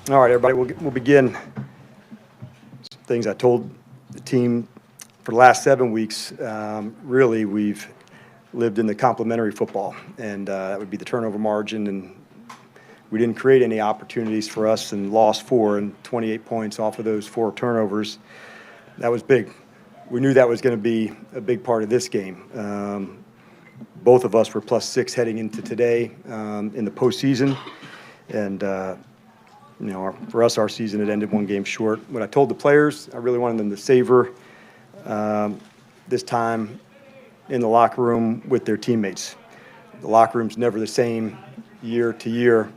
All right, everybody, we'll begin. Some things I told the team for the last 7 weeks. Really, we've lived in the complementary football, and that would be the turnover margin. And we didn't create any opportunities for us and lost 4 and 28 points off of those 4 turnovers. That was big. We knew that was going to be a big part of this game. Both of us were +6 heading into today in the postseason, and for us, our season had ended 1 game short. What I told the players, I really wanted them to savor this time in the locker room with their teammates. The locker room's never the same year to year,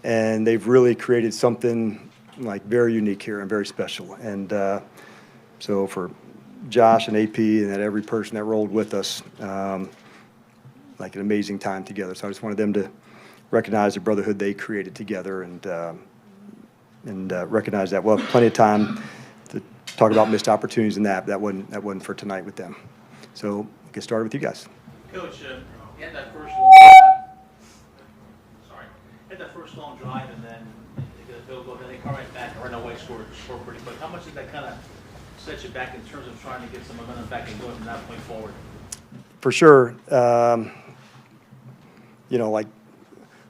and they've really created something like very unique here and very special. And so for Josh and AP and every person that rolled with us, like an amazing time together. So I just wanted them to recognize the brotherhood they created together and recognize that we'll have plenty of time to talk about missed opportunities and that wasn't for tonight with them. So we'll get started with you guys. Coach, you had that first long drive, and then they get a field goal, then they come right back and run away, score pretty quick. How much did that kind of set you back in terms of trying to get some momentum back and going from that point forward? For sure. Like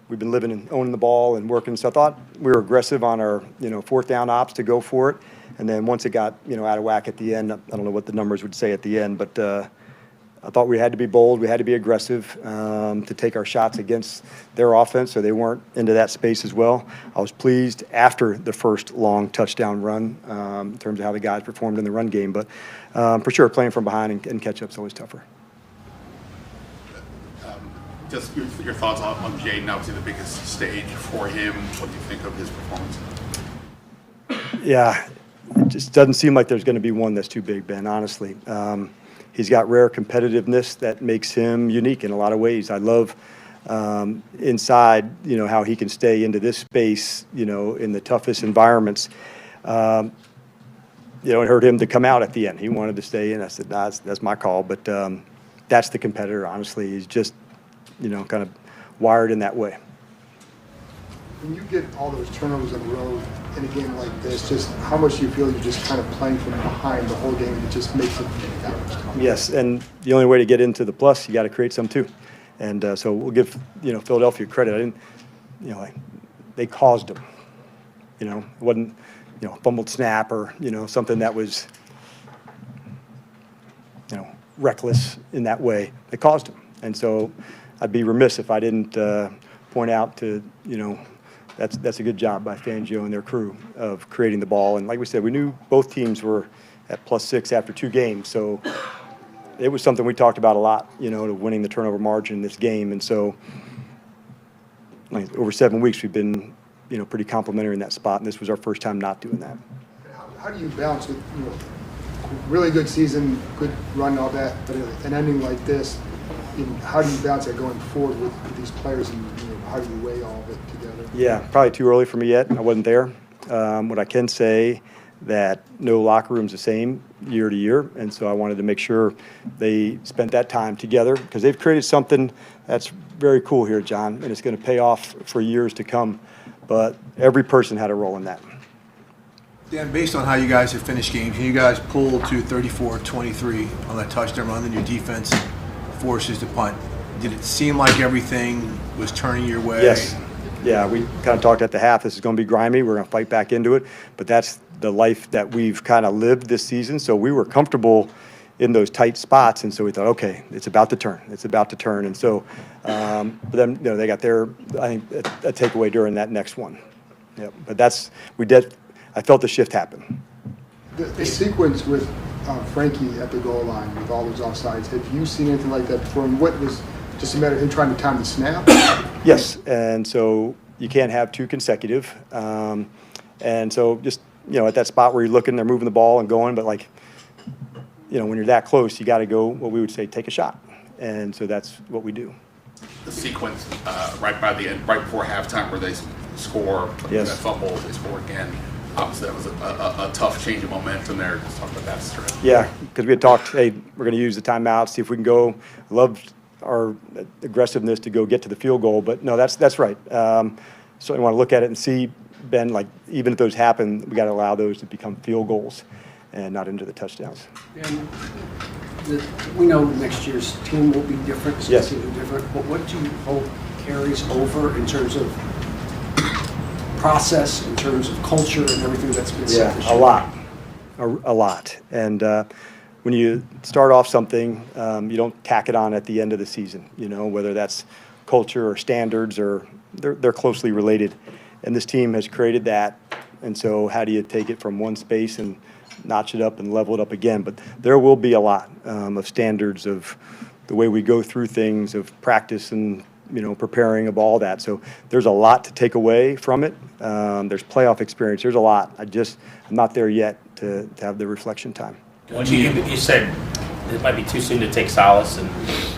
we've been living and owning the ball and working, so I thought we were aggressive on our, 4th down ops to go for it. And then once it got, out of whack at the end, I don't know what the numbers would say at the end, but I thought we had to be bold. We had to be aggressive to take our shots against their offense, so they weren't into that space as well. I was pleased after the first long touchdown run in terms of how the guys performed in the run game. But for sure, playing from behind and catch-up is always tougher. Just your thoughts on Jaden, obviously the biggest stage for him. What do you think of his performance? Yeah, it just doesn't seem like there's going to be one that's too big, Ben, honestly. He's got rare competitiveness that makes him unique in a lot of ways. I love inside, how he can stay into this space, in the toughest environments. It hurt him to come out at the end. He wanted to stay in. I said, nah, that's my call. But that's the competitor, honestly. He's just, kind of wired in that way. When you get all those turnovers in a row in a game like this, just how much do you feel you're just kind of playing from behind the whole game? It just makes it that much tougher. Yes, and the only way to get into the plus, you got to create some too. And so we'll give, Philadelphia credit. I didn't, they caused them. It wasn't, fumbled snap or, something that was, reckless in that way. They caused them. And so I'd be remiss if I didn't point out to, that's a good job by Fangio and their crew of creating the ball. And like we said, we knew both teams were at +6 after 2 games. So it was something we talked about a lot, to winning the turnover margin in this game. And so over 7 weeks, we've been, pretty complimentary in that spot. And this was our first time not doing that. How do you balance it? Really good season, good run, all that, but an ending like this, how do you balance that going forward with these players, and how do you weigh all of it together? Yeah, probably too early for me yet. I wasn't there. What I can say that no locker room's the same year to year, and so I wanted to make sure they spent that time together because they've created something that's very cool here, John, and it's going to pay off for years to come. But every person had a role in that. Dan, based on how you guys have finished games, you guys pulled to 34-23 on that touchdown run, then your defense forces the punt. Did it seem like everything was turning your way? Yes. Yeah, we kind of talked at the half. This is going to be grimy. We're going to fight back into it. But that's the life that we've kind of lived this season. So we were comfortable in those tight spots. And so we thought, okay, it's about to turn. It's about to turn. And so but then, they got their, I think, a takeaway during that next one. Yeah, but I felt the shift happen. The sequence with Frankie at the goal line with all those offsides, have you seen anything like that before? And what was just a matter of him trying to time the snap? Yes, and so you can't have 2 consecutive. And so just, at that spot where you're looking, they're moving the ball and going, but when you're that close, you got to go, what we would say, take a shot. And so that's what we do. The sequence right by the end, right before halftime where they score, yes. That fumble, they score again. Obviously, that was a tough change of momentum there. Let's talk about that straight. Yeah, because we had talked, hey, we're going to use the timeout, see if we can go. Loved our aggressiveness to go get to the field goal, but no, that's right. So I want to look at it and see been like, even if those happen, we got to allow those to become field goals and not into the touchdowns. And we know next year's team will be different, it's Yes. going to be different, but what do you hope carries over in terms of process, in terms of culture and everything that's been said this year? A lot. And when you start off something, you don't tack it on at the end of the season, you know, whether that's culture or standards, or they're closely related. And this team has created that. And so how do you take it from one space and notch it up and level it up again? But there will be a lot of standards of the way we go through things, of practice and, you know, preparing, of all that. So there's a lot to take away from it. There's playoff experience. There's a lot. I'm not there yet to have the reflection time. You said it might be too soon to take solace and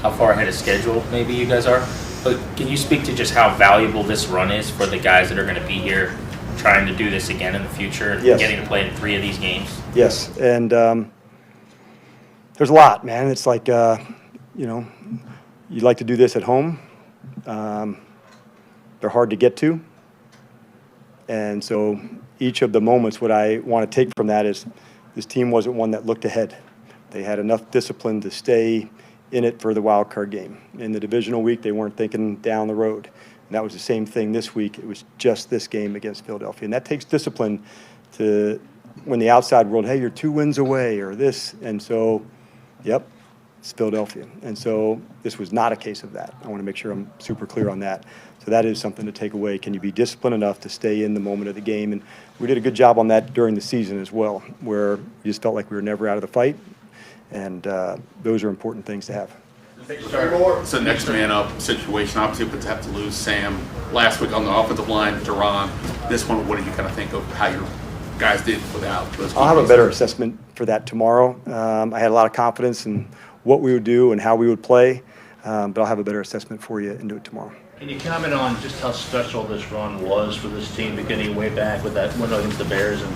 how far ahead of schedule maybe you guys are. But can you speak to just how valuable this run is for the guys that are going to be here trying to do this again in the future, Yes. getting to play in 3 of these games? Yes, and there's a lot, man. It's like, you know, you'd like to do this at home. They're hard to get to. And so each of the moments, what I want to take from that is this team wasn't one that looked ahead. They had enough discipline to stay in it for the wild card game. In the divisional week, they weren't thinking down the road. And that was the same thing this week. It was just this game against Philadelphia. And that takes discipline to, when the outside world, hey, you're 2 wins away or this. And so, yep, it's Philadelphia. And so this was not a case of that. I want to make sure I'm super clear on that. So that is something to take away. Can you be disciplined enough to stay in the moment of the game? And we did a good job on that during the season as well, where we just felt like we were never out of the fight. And those are important things to have. It's a next man up situation. Obviously, but to have to lose Sam last week on the offensive line, Duran. This one, what did you kind of think of how your guys did without those? I'll have a better assessment for that tomorrow. I had a lot of confidence in what we would do and how we would play, but I'll have a better assessment for you into it tomorrow. Can you comment on just how special this run was for this team, beginning way back with that win against the Bears, and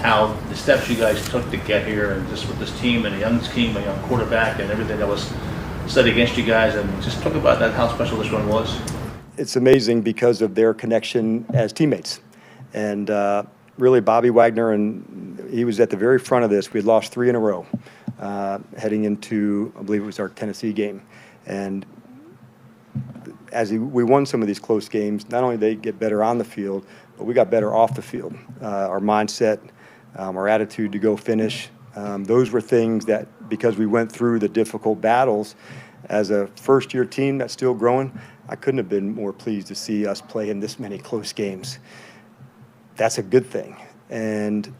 how the steps you guys took to get here, and just with this team and a young scheme, a young quarterback, and everything that was said against you guys, and just talk about that, how special this run was. It's amazing because of their connection as teammates. And really, Bobby Wagner, and he was at the very front of this. We had lost 3 in a row heading into, I believe it was our Tennessee game. And as we won some of these close games, not only did they get better on the field, but we got better off the field. Our mindset, our attitude to go finish, those were things that, because we went through the difficult battles as a first-year team that's still growing, I couldn't have been more pleased to see us play in this many close games. That's a good thing. And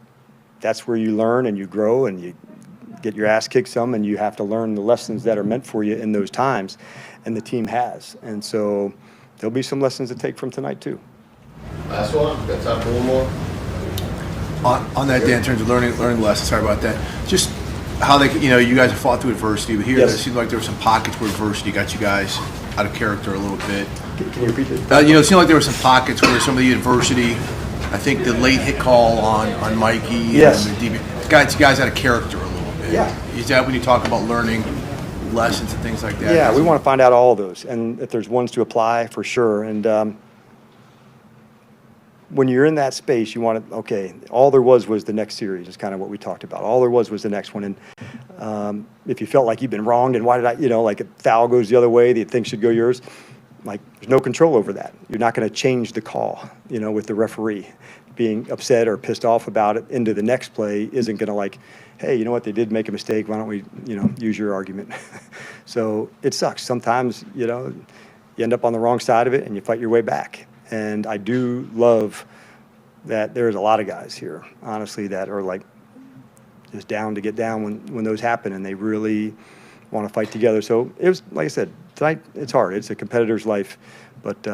that's where you learn and you grow and you get your ass kicked some, and you have to learn the lessons that are meant for you in those times, and the team has. And so there'll be some lessons to take from tonight too. Last one, got time for one more? On that, Dan, in terms of learning lessons, sorry about that. Just how they, you know, you guys have fought through adversity, but here Yes. it seemed like there were some pockets where adversity got you guys out of character a little bit. Can you repeat it? You know, it seemed like there were some pockets where some of the adversity, I think the late hit call on Mikey, Yes. and the DB, got you guys out of character a little bit. Yeah. Is that when you talk about learning lessons and things like that? Yeah, we want to find out all of those, and if there's ones to apply, for sure. And when you're in that space, you want to, okay, all there was the next series is kind of what we talked about. All there was the next one. And if you felt like you've been wronged and why did I, you know, like a foul goes the other way, the thing should go yours, like there's no control over that. You're not going to change the call, you know, with the referee. Being upset or pissed off about it into the next play isn't going to like, hey, you know what, they did make a mistake. Why don't we, you know, use your argument? So it sucks. Sometimes, you know, you end up on the wrong side of it and you fight your way back. And I do love that there's a lot of guys here, honestly, that are like just down to get down when those happen, and they really want to fight together. So it was, like I said, tonight it's hard. It's a competitor's life, but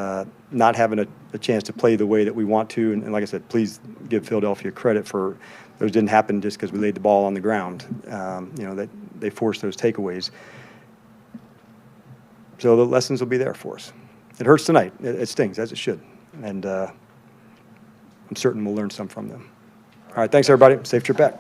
not having a chance to play the way that we want to. And like I said, please give Philadelphia credit for those didn't happen just because we laid the ball on the ground. You know, that they forced those takeaways. So the lessons will be there for us. It hurts tonight. It stings, as it should. And I'm certain we'll learn some from them. All right, thanks, everybody. Safe trip back.